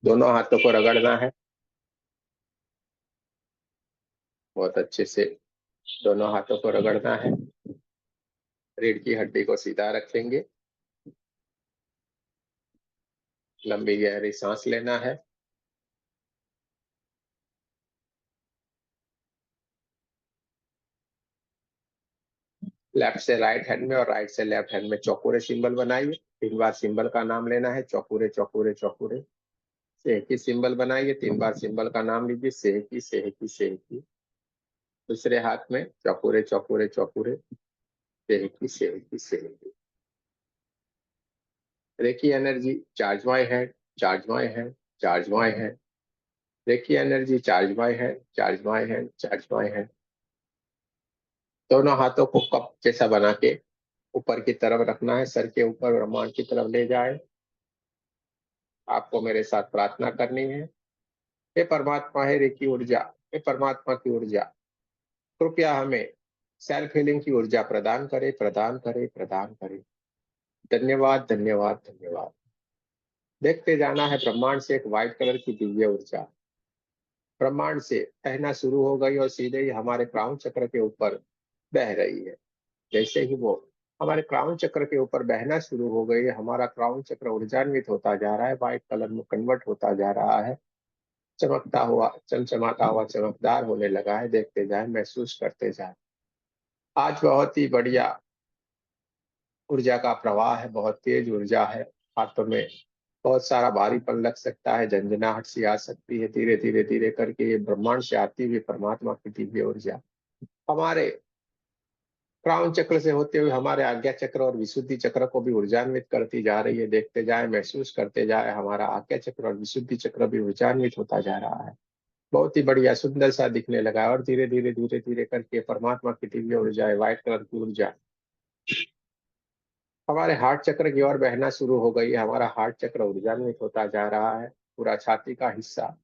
दोनों हाथों को रगड़ना है बहुत अच्छे से। दोनों हाथों को रगड़ना है। रीढ़ की हड्डी को सीधा रखेंगे। लंबी गहरी सांस लेना है। लेफ्ट से राइट हैंड में और राइट से लेफ्ट हैंड में चौकोरे सिंबल बनाइए। 3 बार सिंबल का नाम लेना है, चौकोरे चौकोरे चौकोरे। सेहकी सिंबल बनाइए, 3 बार सिंबल का नाम लीजिए, सेहकी सेहकी सेहकी। दूसरे हाथ में चौकोरे चौकोरे चौकोरे, सेहकी सेहकी सेहकी। Reiki energy charge my hand, charge my hand, charge my hand. Reiki energy charge my hand, charge my hand, charge my hand. दोनों हाथों को कप जैसा बना के ऊपर की तरफ रखना है, सर के ऊपर ब्रह्मांड की तरफ ले जाए। आपको मेरे साथ प्रार्थना करनी है। हे परमात्मा, हे रेकी ऊर्जा, हे परमात्मा की ऊर्जा, कृपया हमें सेल्फ हीलिंग की ऊर्जा प्रदान करे, प्रदान करे, प्रदान करे। धन्यवाद, धन्यवाद, धन्यवाद। देखते जाना है ब्रह्मांड से एक व्हाइट कलर की दिव्य ऊर्जा ब्रह्मांड से बहना शुरू हो गई और सीधे ही हमारे क्राउन चक्र के ऊपर बह रही है। जैसे ही वो हमारे क्राउन चक्र के ऊपर बहना शुरू हो गई, हमारा क्राउन चक्र ऊर्जान्वित होता जा रहा है, व्हाइट कलर में कन्वर्ट होता जा रहा है, चमकता हुआ चमचमाता हुआ चमकदार होने लगा है। देखते जाए, महसूस करते जाए। आज बहुत ही बढ़िया ऊर्जा का प्रवाह है, बहुत तेज ऊर्जा है। हाथों में बहुत सारा भारीपन लग सकता है, झंझनाहट सी आ सकती है। धीरे धीरे धीरे करके ये ब्रह्मांड से आती हुई परमात्मा की दिव्य ऊर्जा हमारे क्राउन चक्र से होते हुए हमारे आज्ञा चक्र और विशुद्धि चक्र को भी ऊर्जान्वित करती जा रही है। देखते जाए, महसूस करते जाए, हमारा आज्ञा चक्र और विशुद्धि चक्र भी ऊर्जान्वित होता जा रहा है। बहुत ही बढ़िया सुंदर सा दिखने लगा है। और धीरे धीरे धीरे धीरे करके परमात्मा की दिव्य ऊर्जा है, व्हाइट कलर की ऊर्जा हमारे हार्ट चक्र की ओर बहना शुरू हो गई है। हमारा हार्ट चक्र ऊर्जान्वित होता जा रहा है। पूरा छाती का हिस्सा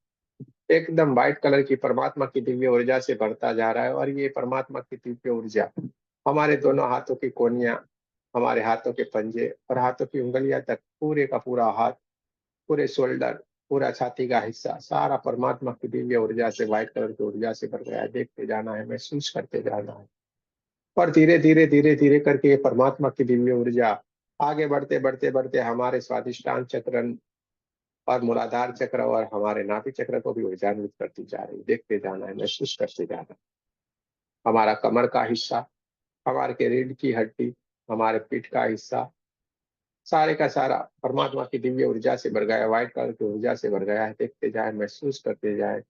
एकदम व्हाइट कलर की परमात्मा की दिव्य ऊर्जा से भरता जा रहा है। और ये परमात्मा की दिव्य ऊर्जा हमारे दोनों हाथों की कोनियां, हमारे हाथों के पंजे और हाथों की उंगलियां तक, पूरे का पूरा हाथ, पूरे शोल्डर, पूरा छाती का हिस्सा, सारा परमात्मा की दिव्य ऊर्जा से, व्हाइट कलर की ऊर्जा से भर गया है। देखते जाना है, महसूस करते जाना है। और धीरे धीरे धीरे धीरे करके ये परमात्मा की दिव्य ऊर्जा आगे बढ़ते बढ़ते बढ़ते हमारे स्वादिष्टान चक्र और मूलाधार चक्र और हमारे नाभि चक्र को भी ऊर्जान्वित करती जा रही है। देखते जाना है, महसूस करते जाना है। हमारा कमर का हिस्सा, हमारे के रीढ़ की हड्डी, हमारे पीठ का हिस्सा, सारे का सारा परमात्मा की दिव्य ऊर्जा से भर गया है, व्हाइट कलर की ऊर्जा से भर गया है। देखते जाए, महसूस करते जाए।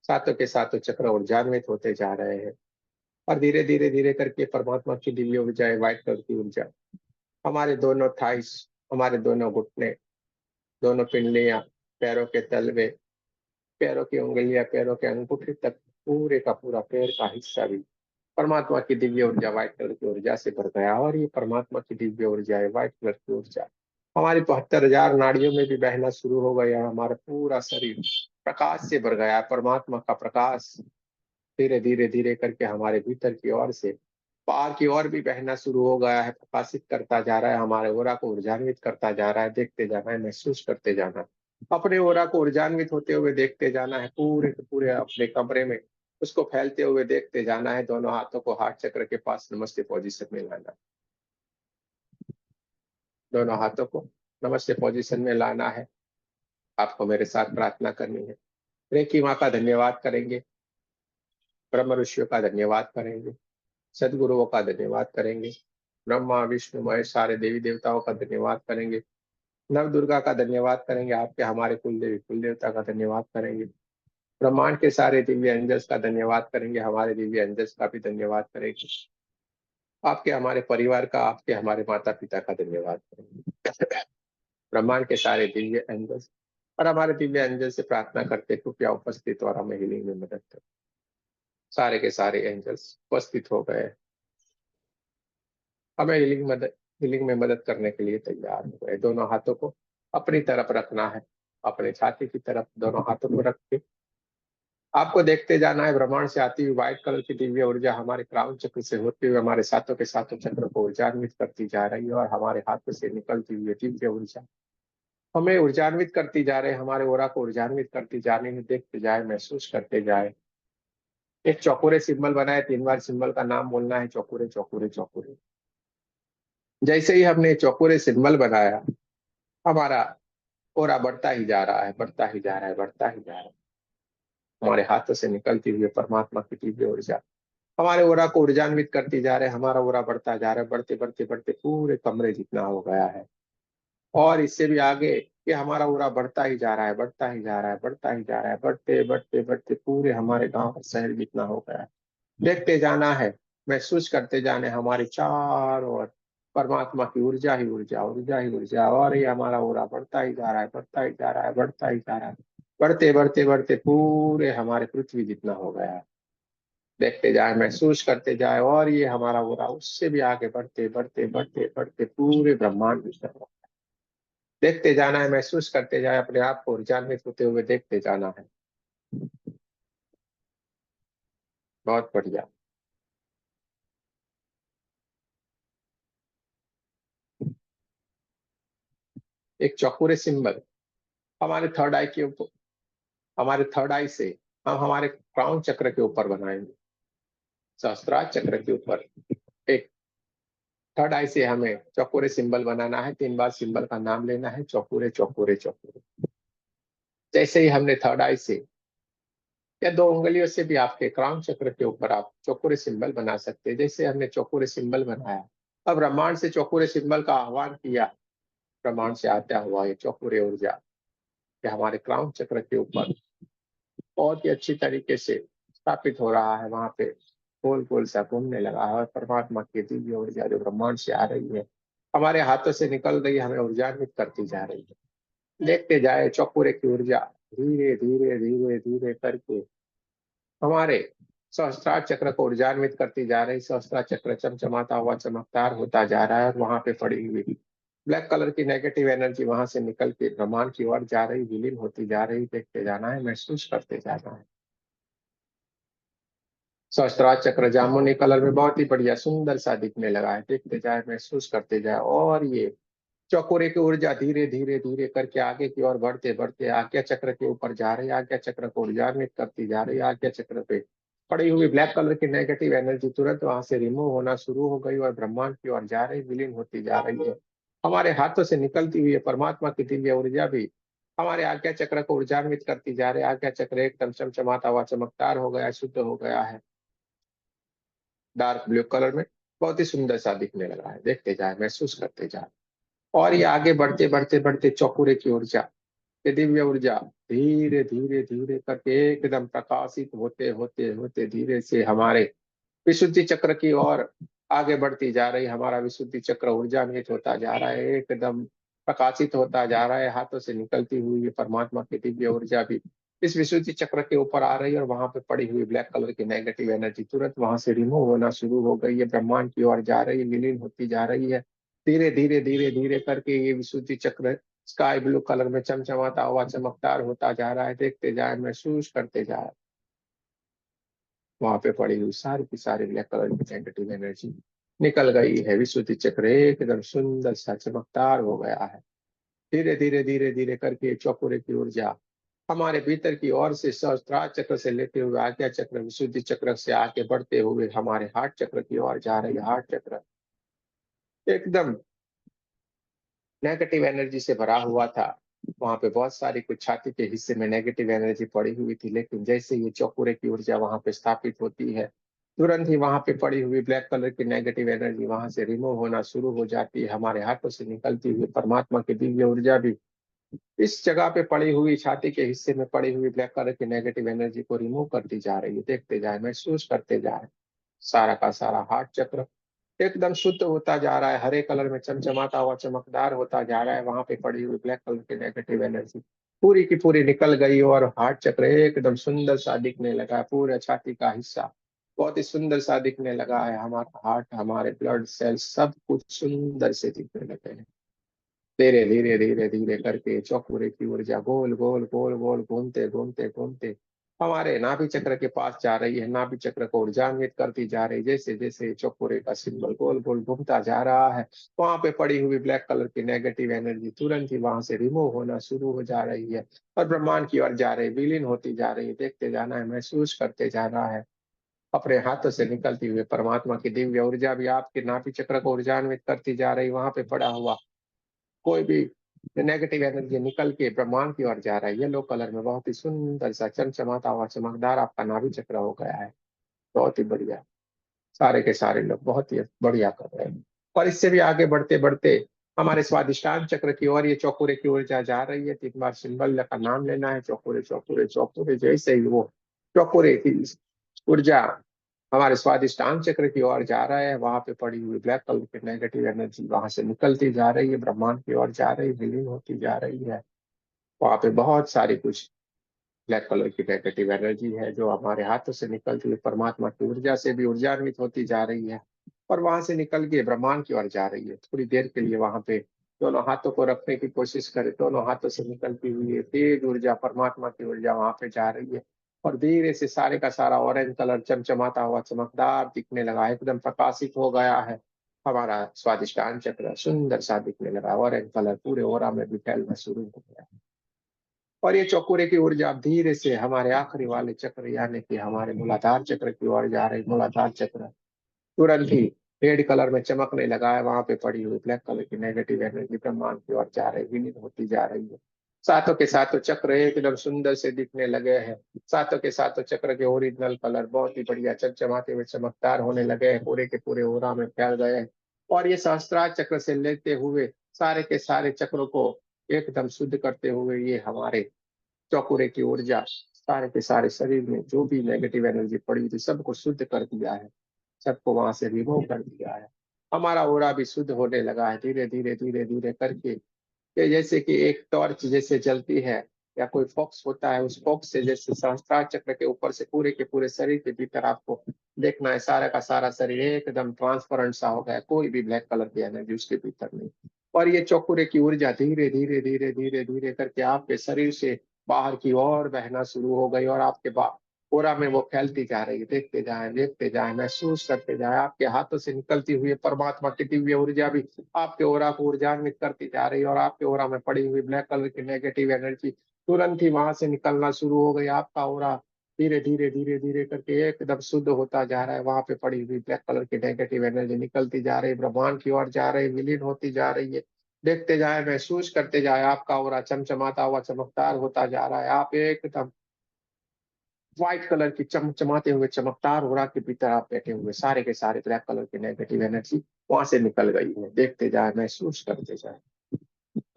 सातों के सातों चक्र ऊर्जान्वित होते जा रहे हैं। और धीरे धीरे धीरे करके परमात्मा की दिव्य ऊर्जा है, व्हाइट कलर की ऊर्जा हमारे दोनों थाइस, हमारे दोनों घुटने, दोनों पिंडलियां, पैरों के तलवे, पैरों की उंगलियां, पैरों के अंगूठे तक, पूरे का पूरा पैर का हिस्सा भी परमात्मा की दिव्य ऊर्जा, व्हाइट कलर की ऊर्जा से भर गया। और ये परमात्मा की दिव्य ऊर्जा है, व्हाइट कलर की ऊर्जा हमारी 72,000 नाड़ियों में भी बहना शुरू हो गया। हमारा पूरा शरीर प्रकाश से भर गया है। परमात्मा का प्रकाश धीरे धीरे धीरे करके हमारे भीतर की ओर से बाहर की ओर भी बहना शुरू हो गया है, प्रकाशित करता जा रहा है, हमारे ओरा को ऊर्जान्वित करता जा रहा है। देखते जाना है, महसूस करते जाना है। अपने ओरा को ऊर्जान्वित होते हुए देखते जाना है, पूरे के पूरे अपने कमरे में उसको फैलते हुए देखते जाना है। दोनों हाथों को हार्ट चक्र के पास नमस्ते पोजीशन में लाना है। दोनों हाथों को नमस्ते पोजीशन में लाना है। आपको मेरे साथ प्रार्थना करनी है। रेकी माँ का धन्यवाद करेंगे, ब्रह्म ऋषियों का धन्यवाद करेंगे, सदगुरुओं का धन्यवाद करेंगे, ब्रह्मा विष्णु महेश सारे देवी देवताओं का धन्यवाद करेंगे, नव दुर्गा का धन्यवाद करेंगे, आपके हमारे कुल देवी कुल देवता का धन्यवाद करेंगे, ब्रह्मांड के सारे दिव्य एंजल्स का धन्यवाद करेंगे, हमारे दिव्य एंजल्स का भी धन्यवाद करेंगे, आपके हमारे परिवार का, आपके हमारे माता पिता का धन्यवाद करेंगे। ब्रह्मांड के सारे दिव्य एंजल्स और हमारे दिव्य एंजल से प्रार्थना करते कृपया उपस्थित और हमें हीलिंग में मदद करें। सारे के सारे एंजल्स उपस्थित हो गए, हमें हीलिंग में मदद करने के लिए तैयार हो गए। दोनों हाथों को अपनी तरफ रखना है, अपने छाती की तरफ दोनों हाथों को रख के आपको देखते जाना है। ब्रह्मांड से आती हुई व्हाइट कलर की दिव्य ऊर्जा हमारे क्राउन चक्र से होते हुए हमारे सातों के सातों चक्र को ऊर्जान्वित करती जा रही है। और हमारे हाथों से निकलती हुई दिव्य ऊर्जा हमें ऊर्जान्वित करती जा रहे, हमारे ओरा को ऊर्जान्वित करती जाने में, देखते जाए, महसूस करते जाए। एक चौकोरे सिंबल बनाए, 3 बार सिंबल का नाम बोलना है, चौकोरे चौकोरे चौकोरे। जैसे ही हमने चौकोरे सिंबल बनाया, हमारा ओरा बढ़ता ही जा रहा है, बढ़ता ही जा रहा है, बढ़ता ही जा रहा है। हमारे हाथों से निकलती हुई परमात्मा की दिव्य ऊर्जा हमारे ओरा को ऊर्जान्वित करती जा रहे, हमारा ओरा बढ़ता जा रहा है, बढ़ते बढ़ते बढ़ते पूरे कमरे जितना हो गया है। और इससे भी आगे कि हमारा ओरा बढ़ता ही जा रहा है, बढ़ता ही जा रहा है, बढ़ता ही जा रहा है, बढ़ते बढ़ते बढ़ते पूरे हमारे गांव और शहर जितना हो गया है। देखते जाना है, महसूस करते जाने, हमारे चारों ओर परमात्मा की ऊर्जा ही ऊर्जा, ऊर्जा ही ऊर्जा, और ये हमारा ओरा बढ़ता ही जा रहा है, बढ़ता ही जा रहा है, बढ़ता ही जा रहा है, बढ़ते बढ़ते बढ़ते पूरे हमारे पृथ्वी जितना हो गया है। देखते जाए, महसूस करते जाए, और ये हमारा ओरा उससे भी आगे बढ़ते बढ़ते बढ़ते बढ़ते पूरे ब्रह्मांड जितना हो। देखते जाना है, महसूस करते जाए, अपने आप को ऊर्जान्वित होते हुए देखते जाना है। बहुत बढ़िया। एक चौकोरे सिंबल हमारे थर्ड आई के ऊपर, हमारे थर्ड आई से हम हमारे क्राउन चक्र के ऊपर बनाएंगे, सहस्त्रार चक्र के ऊपर। एक थर्ड आई से हमें चौकोरे सिंबल बनाना है, 3 बार सिंबल का नाम लेना है, चौकोरे चौकोरे चौकोरे। जैसे ही हमने थर्ड आई से या 2 उंगलियों से भी आपके क्राउन चक्र के ऊपर आप चौकोरे सिंबल बना सकते हैं। जैसे हमने चौकोरे सिंबल बनाया, अब ब्रह्मांड से चौकोरे सिंबल का आह्वान किया, ब्रह्मांड से आता हुआ ये चौकोरे ऊर्जा ये हमारे क्राउन चक्र के ऊपर बहुत ही अच्छी तरीके से स्थापित हो रहा है। वहां पे गोल गोल सा घूमने लगा है, और परमात्मा की दिव्य ऊर्जा जो ब्रह्मांड से आ रही है, हमारे हाथों से निकल रही है, हमें ऊर्जान्वित करती जा रही है। देखते जाए, चौकोरे की ऊर्जा धीरे धीरे धीरे धीरे करके हमारे सहस्त्रार चक्र को ऊर्जान्वित करती जा रही। सहस्त्रार चक्र चमचमाता हुआ चमकदार होता जा रहा है, और वहां पे पड़ी हुई ब्लैक कलर की नेगेटिव एनर्जी वहां से निकल के ब्रह्मांड की ओर जा रही, विलीन होती जा रही। देखते जाना है, महसूस करते जाना है। सहस्त्रार चक्र जामुनी कलर में बहुत ही बढ़िया सुंदर सा दिखने लगा है। देखते जाए, महसूस करते जाए, और ये चौकोरे की ऊर्जा धीरे धीरे धीरे करके आगे की ओर बढ़ते बढ़ते आज्ञा चक्र के ऊपर जा रही है, आज्ञा चक्र को ऊर्जान्वित करती जा रही है। आज्ञा चक्र पे पड़ी हुई ब्लैक कलर की नेगेटिव एनर्जी तुरंत वहां से रिमूव होना शुरू हो गई, और ब्रह्मांड की ओर जा रही, विलीन होती जा रही है। हमारे हाथों से निकलती हुई परमात्मा की दिव्य ऊर्जा भी हमारे आज्ञा चक्र को ऊर्जान्वित करती जा रही है। आज्ञा चक्र एकदम चमचमाता हुआ चमकदार हो गया, शुद्ध हो गया है, डार्क ब्लू कलर में बहुत ही सुंदर सा दिखने लगा है। देखते जाए, महसूस करते जाए, और ये आगे बढ़ते बढ़ते बढ़ते चौकुरे की ऊर्जा, ये दिव्य ऊर्जा धीरे धीरे धीरे करके एकदम प्रकाशित होते होते होते धीरे से हमारे विशुद्धि चक्र की ओर आगे बढ़ती जा रही। हमारा विशुद्धि चक्र ऊर्जान्वित होता जा रहा है, एकदम प्रकाशित होता जा रहा है। हाथों से निकलती हुई ये परमात्मा की दिव्य ऊर्जा भी इस विशुद्धि चक्र के ऊपर आ रही है, और वहां पे पड़ी हुई ब्लैक कलर की नेगेटिव एनर्जी तुरंत वहां से रिमूव होना शुरू हो गई है, ब्रह्मांड की ओर जा रही है, विलीन होती जा रही है। धीरे धीरे धीरे धीरे करके ये विशुद्धि चक्र स्काई ब्लू कलर में चमचमाता हुआ चमकदार होता जा रहा है। देखते जाए, महसूस करते जाए, वहां पे पड़ी हुई सारी की सारी ब्लैक कलर की नेगेटिव एनर्जी निकल गई है। विशुद्धि चक्र एकदम सुंदर सा चमकदार हो गया है। धीरे धीरे धीरे धीरे करके चौपुरे की ऊर्जा हमारे भीतर की ओर से सहस्त्रार चक्र से लेते हुए आज्ञा चक्र, विशुद्धि चक्र से आगे बढ़ते हुए हमारे हार्ट चक्र की ओर जा रही है। हार्ट चक्र एकदम नेगेटिव एनर्जी से भरा हुआ था, वहां पे बहुत सारी कुछ छाती के हिस्से में नेगेटिव एनर्जी पड़ी हुई थी, लेकिन जैसे ये चौकुरे की ऊर्जा वहां पे स्थापित होती है, तुरंत ही वहां पे पड़ी हुई ब्लैक कलर की नेगेटिव एनर्जी वहां से रिमूव होना शुरू हो जाती है। हमारे हाथों से निकलती हुई परमात्मा की दिव्य ऊर्जा भी इस जगह पे पड़ी हुई छाती के हिस्से में पड़ी हुई ब्लैक कलर की नेगेटिव एनर्जी को रिमूव करती जा रही है। देखते जाए, महसूस करते जाए, सारा का सारा हार्ट चक्र एकदम शुद्ध होता जा रहा है, हरे कलर में चमचमाता हुआ चमकदार होता जा रहा है। वहां पे पड़ी हुई ब्लैक कलर की नेगेटिव एनर्जी पूरी की पूरी निकल गई, और हार्ट चक्र एकदम सुंदर सा दिखने लगा है। पूरे छाती का हिस्सा बहुत ही सुंदर सा दिखने लगा है। हमारा हार्ट, हमारे ब्लड सेल सब कुछ सुंदर से दिखने लगे हैं। धीरे धीरे धीरे धीरे करके चौकुरे की ऊर्जा गोल गोल गोल गोल घूमते घूमते घूमते हमारे नाभि चक्र के पास जा रही है, नाभि चक्र को ऊर्जान्वित करती जा रही है। जैसे जैसे चौकोरे का सिंबल गोल गोल घूमता जा रहा है, वहां पे पड़ी हुई ब्लैक कलर की नेगेटिव एनर्जी तुरंत ही वहां से रिमूव होना शुरू हो जा रही है और ब्रह्मांड की ओर जा रही, विलीन होती जा रही है। देखते जाना है, महसूस करते जाना है। अपने हाथों से निकलती हुई परमात्मा की दिव्य ऊर्जा भी आपके नाभि चक्र को ऊर्जान्वित करती जा रही। वहां पे पड़ा हुआ कोई भी नेगेटिव एनर्जी निकल के ब्रह्मांड की ओर जा रहा है। येलो कलर में बहुत ही सुंदर सा चमचमाता हुआ चमकदार आपका नाभि चक्र हो गया है। बहुत ही बढ़िया। सारे के सारे लोग बहुत ही बढ़िया कर रहे हैं। और इससे भी आगे बढ़ते बढ़ते हमारे स्वादिष्टान चक्र की ओर ये चौकुरे की ऊर्जा जा रही है। 3 बार सिंबल का नाम लेना है, चौकुरे चौकुरे चौकुरे। जैसे ही वो चौकुरे की ऊर्जा हमारे स्वादिष्टान चक्र की ओर जा रहा है, वहां पे पड़ी हुई ब्लैक कलर की नेगेटिव एनर्जी वहां से निकलती जा रही है, ब्रह्मांड की ओर जा रही, विलीन होती जा रही है। वहां पे बहुत सारी कुछ ब्लैक कलर की नेगेटिव एनर्जी है जो हमारे हाथों से निकलती हुई परमात्मा की ऊर्जा से भी ऊर्जान्वित होती जा रही है और वहां से निकल के ब्रह्मांड की ओर जा रही है। थोड़ी देर के लिए वहां पे दोनों हाथों को रखने की कोशिश करें, दोनों हाथों से निकलती हुई तेज ऊर्जा, परमात्मा की ऊर्जा वहां पे जा रही है और धीरे से सारे का सारा ऑरेंज कलर चमचमाता हुआ चमकदार दिखने लगा, एकदम प्रकाशित हो गया है। हमारा स्वादिष्टान चक्र सुंदर सा दिखने लगा, ऑरेंज कलर पूरे ओरा में भी फैलना शुरू हो गया। और ये चौकुरे की ऊर्जा अब धीरे से हमारे आखिरी वाले चक्र यानी कि हमारे मूलाधार चक्र की ओर जा रही। मूलाधार चक्र तुरंत ही रेड कलर में चमकने लगा है। वहां पे पड़ी हुई ब्लैक कलर की नेगेटिव एनर्जी ब्रह्मांड की ओर जा रही, विलीन होती जा रही है। सातों के सातों चक्र एकदम सुंदर से दिखने लगे हैं। सातों के सातों चक्र के ओरिजिनल कलर बहुत ही बढ़िया चमचमाते हुए चमकदार होने लगे हैं, पूरे के पूरे ओरा में फैल गए हैं। और ये सहस्त्रार चक्र से लेते हुए सारे के सारे चक्रों को एकदम शुद्ध करते हुए ये हमारे चौकुरे की ऊर्जा सारे के सारे शरीर में जो भी नेगेटिव एनर्जी पड़ी थी सबको शुद्ध कर दिया है, सबको वहां से रिमूव कर दिया है। हमारा ओरा भी शुद्ध होने लगा है धीरे धीरे धीरे धीरे करके। ये जैसे कि एक टॉर्च जैसे जलती है या कोई फॉक्स होता है, उस फॉक्स से जैसे सहस्त्रार चक्र के ऊपर से पूरे के पूरे शरीर के भीतर आपको देखना है, सारा का सारा शरीर एकदम ट्रांसपेरेंट सा हो गया, कोई भी ब्लैक कलर की एनर्जी उसके भीतर नहीं। और ये चौकुरे की ऊर्जा धीरे धीरे धीरे धीरे धीरे करके आपके शरीर से बाहर की ओर बहना शुरू हो गई और आपके ओरा में वो फैलती जा रही है। देखते जाएं, महसूस करते जाएं। आपके हाथों से निकलती हुई परमात्मा की दिव्य ऊर्जा भी आपके ओरा को ऊर्जान्वित करती जा रही है और आपके ओरा में पड़ी हुई ब्लैक कलर की नेगेटिव एनर्जी तुरंत ही वहां से निकलना शुरू हो गई। आपका ओरा धीरे धीरे धीरे धीरे करके एकदम शुद्ध होता जा रहा है। वहां पे पड़ी हुई ब्लैक कलर की नेगेटिव एनर्जी निकलती जा रही है, ब्रह्मांड की ओर जा रही है, विलीन होती जा रही है। देखते जाए, महसूस करते जाए, आपका ओरा चमचमाता हुआ चमकदार होता जा रहा है। आप एकदम व्हाइट कलर की चमचमाते हुए चमकदार ओरा के भीतर आप बैठे हुए, सारे के सारे ब्लैक कलर की नेगेटिव एनर्जी वहां से निकल गई है। देखते जाए, महसूस करते जाए,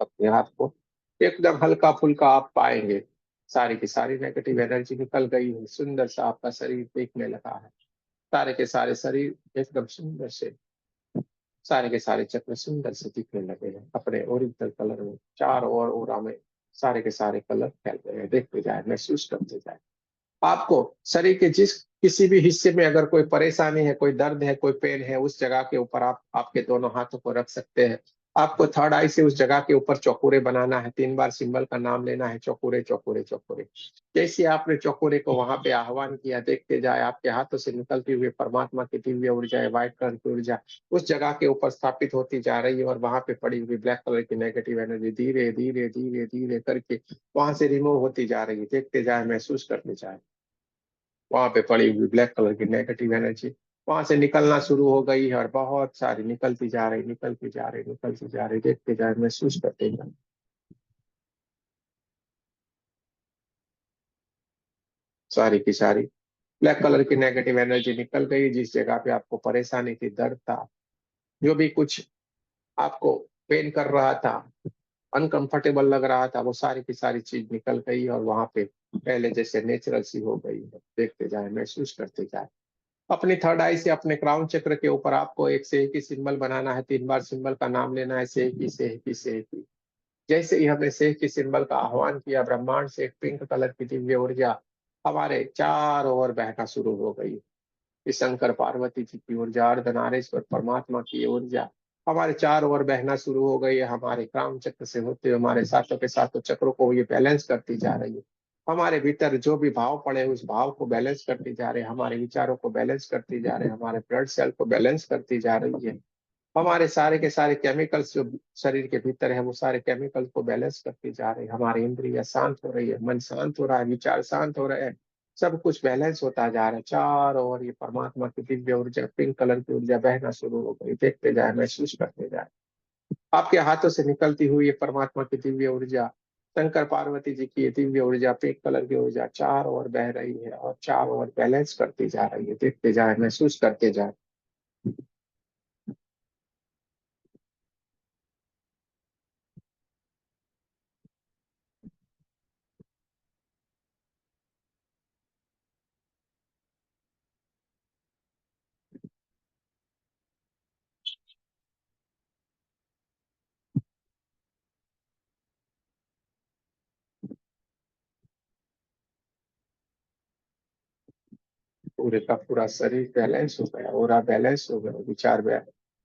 अपने आप को एकदम हल्का फुल्का आप पाएंगे। सारी की सारी नेगेटिव एनर्जी निकल गई है, सुंदर सा आपका शरीर दिखने लगा है। सारे के सारे शरीर एकदम सुंदर से, सारे के सारे चक्र सुंदर से दिखने लगे हैं अपने ओरिजिनल कलर में। चारों ओर ओरा में सारे के सारे कलर फैल गए हैं। देखते जाए, महसूस करते जाए। आपको शरीर के जिस किसी भी हिस्से में अगर कोई परेशानी है, कोई दर्द है, कोई पेन है, उस जगह के ऊपर आप आपके दोनों हाथों को रख सकते हैं। आपको थर्ड आई से उस जगह के ऊपर चौकुरे बनाना है। 3 बार सिंबल का नाम लेना है, चौकुरे चौकुरे चौकुरे। जैसे आपने चौकुरे को वहां पे आह्वान किया, देखते जाए आपके हाथों से निकलती हुई परमात्मा की दिव्य ऊर्जा, व्हाइट कलर की ऊर्जा उस जगह के ऊपर स्थापित होती जा रही है और वहां पे पड़ी हुई ब्लैक कलर की नेगेटिव एनर्जी धीरे धीरे धीरे धीरे करके वहां से रिमूव होती जा रही है। देखते जाए, महसूस करते जाए। वहां पे पड़ी हुई ब्लैक कलर की नेगेटिव एनर्जी वहां से निकलना शुरू हो गई है और बहुत सारी निकलती जा रही, निकलती जा रही, निकलती जा रही। देखते जाए, महसूस करते जाए। सारी की सारी ब्लैक कलर की नेगेटिव एनर्जी निकल गई। जिस जगह पे आपको परेशानी थी, दर्द था, जो भी कुछ आपको पेन कर रहा था, अनकंफर्टेबल लग रहा था, वो सारी की सारी चीज निकल गई और वहां पे पहले जैसे नेचुरल सी हो गई है। देखते जाए, महसूस करते जाए। अपनी थर्ड आई से अपने क्राउन चक्र के ऊपर आपको एक सेह की सिंबल बनाना है। 3 बार सिंबल का नाम लेना है, सेह की सेह की सेह की। जैसे ही हमने सेह की सिंबल का आह्वान किया, ब्रह्मांड से एक पिंक कलर की दिव्य ऊर्जा हमारे चारों ओर बहना शुरू हो गई। इस शंकर पार्वती जी की ऊर्जा, अर्धनारीश्वर परमात्मा की ऊर्जा हमारे चारों ओर बहना शुरू हो गई है। हमारे क्राउन चक्र से होते हुए हमारे सातों के सातों चक्रों को ये बैलेंस करती जा रही है। हमारे भीतर जो भी भाव पड़े उस भाव को बैलेंस करती जा रही है, हमारे विचारों को बैलेंस करती जा रही है, हमारे ब्लड सेल को बैलेंस करती जा रही है, हमारे सारे के सारे केमिकल्स जो शरीर के भीतर है वो सारे केमिकल को बैलेंस करती जा रही है, हमारी इंद्रियां शांत हो रही है, मन शांत हो रहा है, विचार शांत हो रहे हैं, सब कुछ बैलेंस होता जा रहा है चारों ओर। ये परमात्मा की दिव्य ऊर्जा, पिंक कलर की ऊर्जा बहना शुरू हो गई। देखते जाए, महसूस करते जाए, आपके हाथों से निकलती हुई ये परमात्मा की दिव्य ऊर्जा, शंकर पार्वती जी की ये दिव्य ऊर्जा, पिंक कलर की ऊर्जा चारों ओर बह रही है और चारों ओर बैलेंस करती जा रही है। देखते जाए, महसूस करते जाए। पूरे का पूरा शरीर बैलेंस हो गया, पूरा बैलेंस हो गया, विचार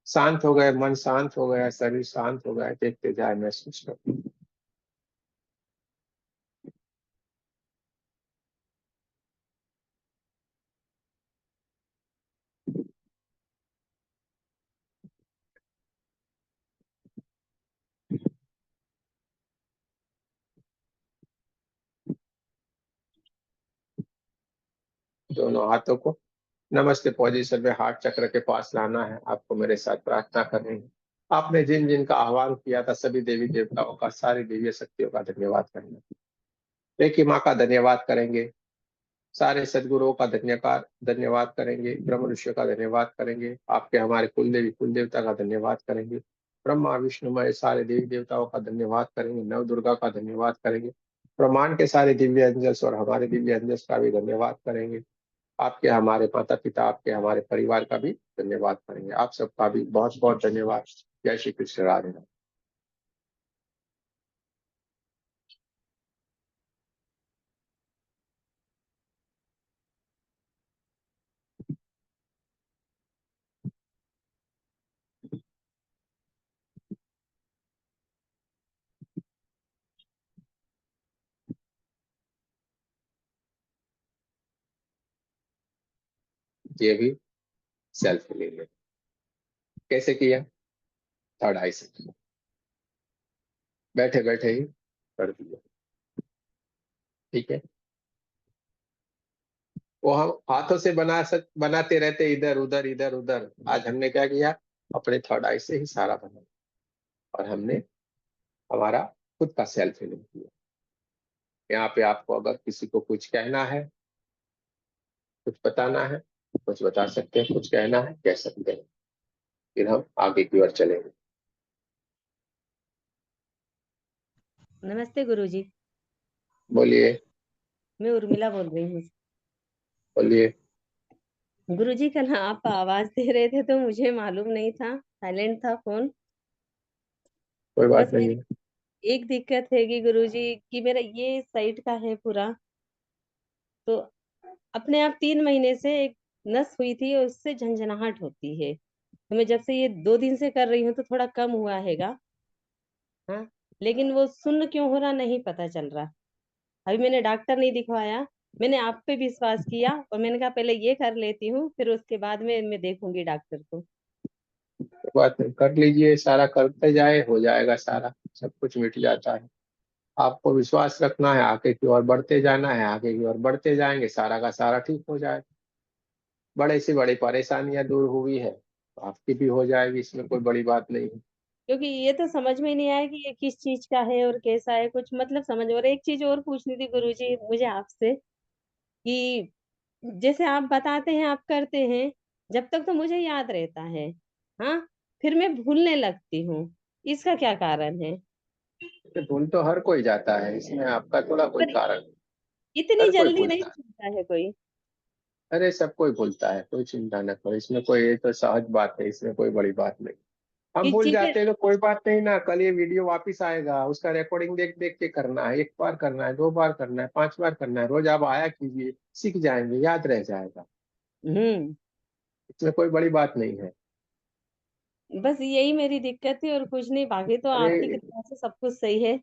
शांत हो गए, मन शांत हो गया, शरीर शांत हो गया। देखते जाए, महसूस करते। दोनों हाथों को नमस्ते पोजीशन में हार्ट चक्र के पास लाना है। आपको मेरे साथ प्रार्थना करनी है। आपने जिन जिन का आह्वान किया था सभी देवी देवताओं का, सारी दिव्य शक्तियों का धन्यवाद करना। रेखी माँ का धन्यवाद करेंगे, सारे सदगुरुओं का धन्यवाद धन्यवाद करेंगे, ब्रह्म ऋषियों का धन्यवाद करेंगे, आपके हमारे कुल देवी कुल देवता का धन्यवाद करेंगे, ब्रह्मा विष्णु मय सारे देवी देवताओं का धन्यवाद करेंगे, नव दुर्गा का धन्यवाद करेंगे, ब्रह्मांड के सारे दिव्य अंजस और हमारे दिव्य अंजस का भी धन्यवाद करेंगे, आपके हमारे माता पिता, आपके हमारे परिवार का भी धन्यवाद करेंगे। आप सबका भी बहुत बहुत धन्यवाद। जय श्री कृष्ण, राधे राधे। ये भी सेल्फ ले ले। कैसे किया? थर्ड आई से बैठे बैठे ही कर दिया। ठीक है, वो हम हाथों से बनाते रहते इधर उधर इधर उधर। आज हमने क्या किया? अपने थर्ड आई से ही सारा बना और हमने हमारा खुद का सेल्फ हीलिंग किया। यहाँ पे आपको अगर किसी को कुछ कहना है, कुछ बताना है, कुछ बता सकते हैं, कुछ कहना है कह सकते हैं, फिर हम आगे की ओर चलेंगे। नमस्ते गुरुजी। बोलिए। मैं उर्मिला बोल रही हूँ। बोलिए। गुरुजी कल आप आवाज दे रहे थे तो मुझे मालूम नहीं था, साइलेंट था फोन। कोई बस बात नहीं मेरी है। एक दिक्कत है कि गुरुजी कि मेरा ये साइड का है पूरा, तो अपने आप 3 महीने से एक नस हुई थी और उससे झंझनाहट होती है। तो मैं जब से ये 2 दिन से कर रही हूँ तो थोड़ा कम हुआ हैगा। हाँ, लेकिन वो सुन्न क्यों हो रहा नहीं पता चल रहा। अभी मैंने डॉक्टर नहीं दिखवाया, मैंने आप पे विश्वास किया और मैंने कहा पहले ये कर लेती हूँ फिर उसके बाद में मैं देखूंगी डॉक्टर को। कोई बात नहीं, कर लीजिए, सारा करते जाए, हो जाएगा सारा, सब कुछ मिट जाता है। आपको विश्वास रखना है, आगे की ओर बढ़ते जाना है, आगे की ओर बढ़ते जाएंगे, सारा का सारा ठीक हो जाएगा। बड़े से बड़ी परेशानियां दूर हुई है तो आपकी भी हो जाएगी, इसमें कोई बड़ी बात नहीं है। क्योंकि ये तो समझ में ही नहीं आया कि ये किस चीज का है और कैसा है, कुछ मतलब समझ। और एक चीज और पूछनी थी गुरुजी मुझे आपसे कि जैसे आप बताते हैं आप करते हैं, जब तक तो मुझे याद रहता है, हाँ, फिर मैं भूलने लगती हूँ। इसका क्या कारण है? तो भूल तो हर कोई जाता है, इसमें आपका थोड़ा कोई पर कारण। इतनी हर कोई जल्दी नहीं भूलता है। भूलता है कोई। अरे सब कोई भूलता है, कोई चिंता न करो, इसमें कोई, ये तो सहज बात है, इसमें कोई बड़ी बात नहीं। हम कि भूल चीजें। जाते हैं तो कोई बात नहीं ना, कल ये वीडियो वापस आएगा, उसका रिकॉर्डिंग देख देख के करना है, एक बार करना है, 2 बार करना है, 5 बार करना है, रोज आप आया कीजिए, सीख जाएंगे, याद रह जाएगा। हम्म। इसमें कोई बड़ी बात नहीं है। बस यही मेरी दिक्कत थी और कुछ नहीं, बाकी तो अरे आपकी कृपा से सब कुछ सही है।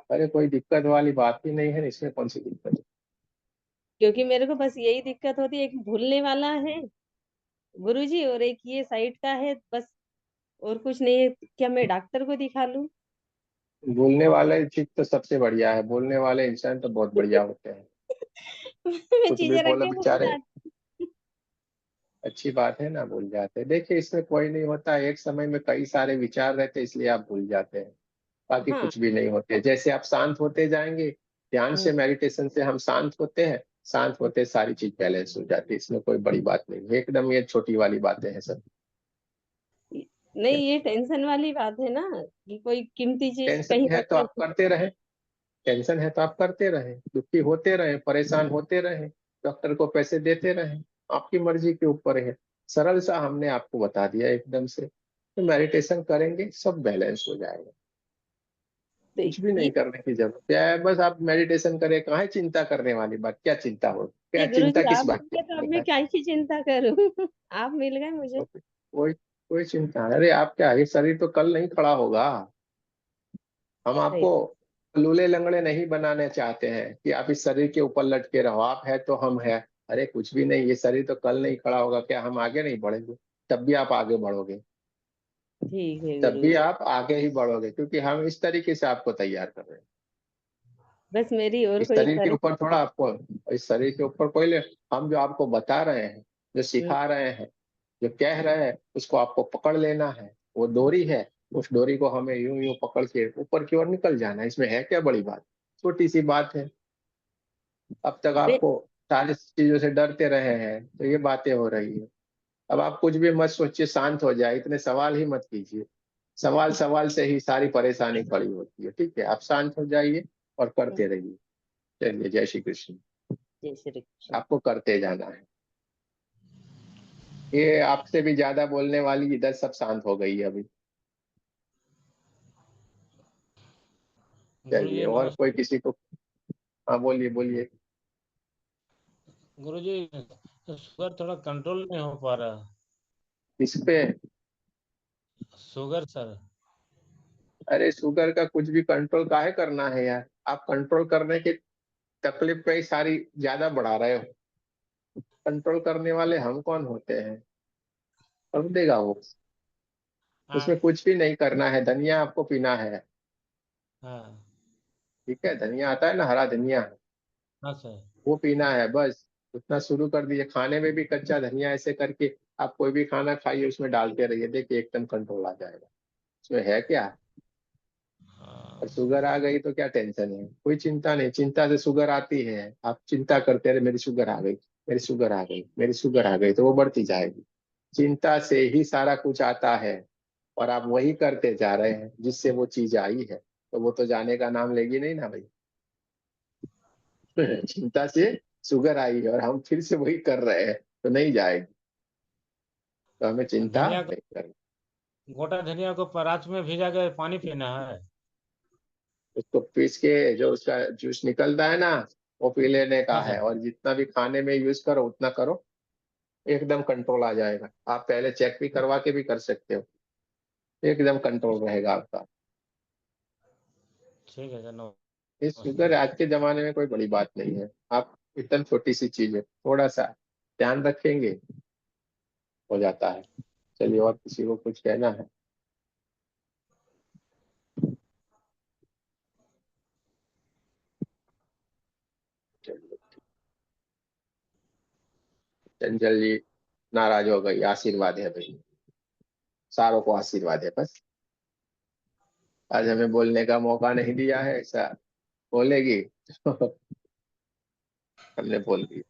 अरे कोई दिक्कत वाली बात ही नहीं है, इसमें कौन सी दिक्कत है। क्योंकि मेरे को बस यही दिक्कत होती है, एक भूलने वाला है गुरुजी और एक ये साइड का है बस, और कुछ नहीं है। क्या मैं डॉक्टर को दिखा लूं? बोलने वाले चीज तो सबसे बढ़िया है, बोलने वाले इंसान तो बहुत बढ़िया होते हैं। मैं कुछ भी चीजें रख बोलो के भूल बेचारे, जाती। अच्छी बात है ना, भूल जाते हैं। देखिए इसमें कोई नहीं होता, एक समय में कई सारे विचार रहते हैं इसलिए आप भूल जाते हैं, बाकी हाँ। कुछ भी नहीं होते। जैसे आप शांत होते जाएंगे, ध्यान हम्म, से, मेडिटेशन से हम शांत होते हैं, शांत होते सारी चीज बैलेंस हो जाती है। इसमें कोई बड़ी बात नहीं है, एकदम ये छोटी वाली बातें हैं सब। नहीं ये टेंशन वाली बात है ना, कि कोई कीमती चीज कहीं टेंशन है तो रख आप लो। करते रहे, टेंशन है तो आप करते रहे, दुखी होते रहे, परेशान होते रहे, डॉक्टर को पैसे देते रहे, आपकी मर्जी के ऊपर है। सरल सा हमने आपको बता दिया एकदम से, तो मेडिटेशन करेंगे सब बैलेंस हो जाएगा। तो कुछ भी ये नहीं करने की जरूरत है, बस आप मेडिटेशन करें। कहाँ है चिंता करने वाली बात, क्या चिंता हो, क्या ये गुरुजी चिंता किस आप बात मिल की गए तो अब आपने मैं कहा। क्या की चिंता करूं? आप मिल गए मुझे। कोई कोई चिंता है, अरे आप क्या, ये शरीर तो कल नहीं खड़ा होगा। हम सही। आपको लूले लंगड़े नहीं बनाने चाहते हैं कि आप इस शरीर के ऊपर लटके रहो, आप है तो हम है। अरे कुछ भी नहीं, ये शरीर तो कल नहीं खड़ा होगा, क्या हम आगे नहीं बढ़ेंगे? तब भी आप आगे बढ़ोगे, ठीक है तब भी गुरुजी। आप आगे ही बढ़ोगे, क्योंकि हम इस तरीके से आपको तैयार कर रहे हैं। बस मेरी और इस कोई शरीर के तारीफ। ऊपर थोड़ा आपको, इस शरीर के ऊपर कोई ले, हम जो आपको बता रहे हैं, जो हम्म, सिखा रहे हैं, जो कह रहे हैं, उसको आपको पकड़ लेना है। वो डोरी है, उस डोरी को हमें यूं यूं पकड़ के ऊपर की ओर निकल जाना है। इसमें है क्या बड़ी बात, छोटी सी बात है। अब तक मैं आपको सारी चीजों से डरते रहे हैं तो ये बातें हो रही है। अब आप कुछ भी मत सोचिए, शांत हो जाए, इतने सवाल ही मत कीजिए। सवाल सवाल से ही सारी परेशानी खड़ी होती है। ठीक है, आप शांत हो जाइए और करते रहिए। चलिए, जय श्री कृष्ण। जय श्री कृष्ण। आपको करते जाना है। ये आपसे भी ज्यादा बोलने वाली इधर सब शांत हो गई है अभी। चलिए, गुरुजी और कोई नमस्ते। किसी को, हाँ बोलिए बोलिए। गुरुजी शुगर थोड़ा कंट्रोल नहीं हो पा रहा। इस पे, शुगर सर। अरे शुगर का कुछ भी कंट्रोल काहे करना है यार, आप कंट्रोल करने की तकलीफ पे ही सारी ज्यादा बढ़ा रहे हो। कंट्रोल करने वाले हम कौन होते हैं, कर देगा वो। उसमें हाँ। कुछ भी नहीं करना है, धनिया आपको पीना है। हाँ। ठीक है, धनिया आता है ना, हरा धनिया, हाँ सर। वो पीना है बस। उतना शुरू कर दिए, खाने में भी कच्चा धनिया ऐसे करके आप कोई भी खाना खाइए, उसमें डालते रहिए, देखिए एकदम कंट्रोल आ जाएगा। उसमें है क्या। और हाँ। शुगर आ गई तो क्या टेंशन है, कोई चिंता नहीं। चिंता से शुगर आती है, आप चिंता करते रहे, मेरी शुगर आ गई, मेरी शुगर आ गई, मेरी शुगर आ गई, तो वो बढ़ती जाएगी। चिंता से ही सारा कुछ आता है, और आप वही करते जा रहे हैं जिससे वो चीज आई है, तो वो तो जाने का नाम लेगी नहीं ना भाई। चिंता से शुगर आई है और हम फिर से वही कर रहे हैं, तो नहीं जाएगी। तो हमें चिंता धनिया को, नहीं करनी। गोटा धनिया को परात में भिजा के पानी पीना है। उसको पीस के जो उसका जूस निकलता है ना, वो पी लेने का हाँ है, सर। और जितना भी खाने में यूज करो उतना करो, एकदम कंट्रोल आ जाएगा। आप पहले चेक भी करवा के भी कर सकते हो, एकदम कंट्रोल रहेगा आपका। ठीक है सर, इस नमस्ते। शुगर आज के जमाने में कोई बड़ी बात नहीं है। आप एकदम छोटी सी चीज है, थोड़ा सा ध्यान रखेंगे, हो जाता है। चलिए, और किसी को कुछ कहना है। चलिए, चंचल जी नाराज हो गई, आशीर्वाद है भाई, सारों को आशीर्वाद है बस। आज हमें बोलने का मौका नहीं दिया है, ऐसा बोलेगी तो हमने बोल दिया।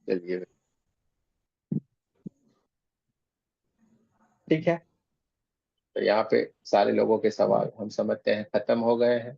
चलिए, ठीक है। तो यहाँ पे सारे लोगों के सवाल हम समझते हैं खत्म हो गए हैं।